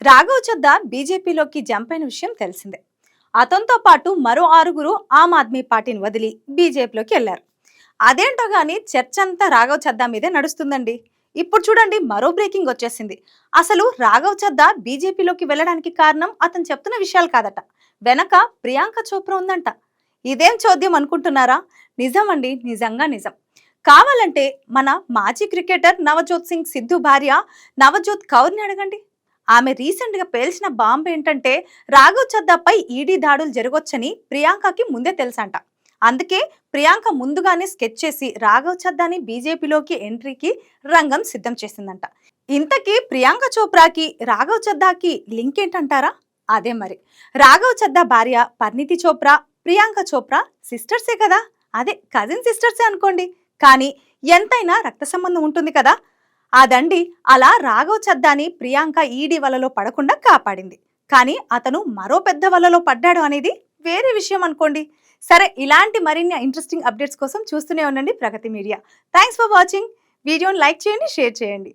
రాఘవ్ చద్దా బీజేపీలోకి జంప్ అయిన విషయం తెలిసిందే. అతనితో పాటు మరో 6గురు ఆమ్ ఆద్మీ పార్టీని వదిలి బీజేపీలోకి వెళ్లారు. అదేంటో గానీ చర్చ అంతా రాఘవ్ చద్దా మీదే నడుస్తుందండి. ఇప్పుడు చూడండి, మరో బ్రేకింగ్ వచ్చేసింది. అసలు రాఘవ్ చద్దా బీజేపీలోకి వెళ్ళడానికి కారణం అతను చెప్తున్న విషయాలు కాదట, వెనక ప్రియాంక చోప్రా ఉందంట. ఇదేం చోద్యం అనుకుంటున్నారా? నిజం అండి, నిజంగా నిజం. కావాలంటే మన మాజీ క్రికెటర్ నవజోత్ సింగ్ సిద్ధు భార్య నవజోత్ కౌర్ని అడగండి. ఆమె రీసెంట్ గా పేల్చిన బాంబు ఏంటంటే, రాఘవ్ చద్దాపై ఈడీ దాడులు జరగొచ్చని ప్రియాంకకి ముందే తెలుసంట. అందుకే ప్రియాంక ముందుగానే స్కెచ్ చేసి రాఘవ్ చద్దాని బీజేపీలోకి ఎంట్రీకి రంగం సిద్ధం చేసిందంట. ఇంతకీ ప్రియాంక చోప్రాకి రాఘవ్ చద్దాకి లింక్ ఏంటంటారా? అదే మరి, రాఘవ్ చద్దా భార్య పరిణితి చోప్రా, ప్రియాంక చోప్రా సిస్టర్సే కదా. అదే కజిన్ సిస్టర్సే అనుకోండి. కానీ ఎంతైనా రక్త సంబంధం ఉంటుంది కదా. అదండి, అలా రాఘవ్ చద్దాని ప్రియాంక ఈడీ వలలో పడకుండా కాపాడింది. కానీ అతను మరో పెద్ద వలలో పడ్డాడు అనేది వేరే విషయం అనుకోండి. సరే, ఇలాంటి మరిన్ని ఇంట్రెస్టింగ్ అప్డేట్స్ కోసం చూస్తూనే ఉండండి ప్రగతి మీడియా. Thanks for watching. వీడియోని లైక్ చేయండి, షేర్ చేయండి.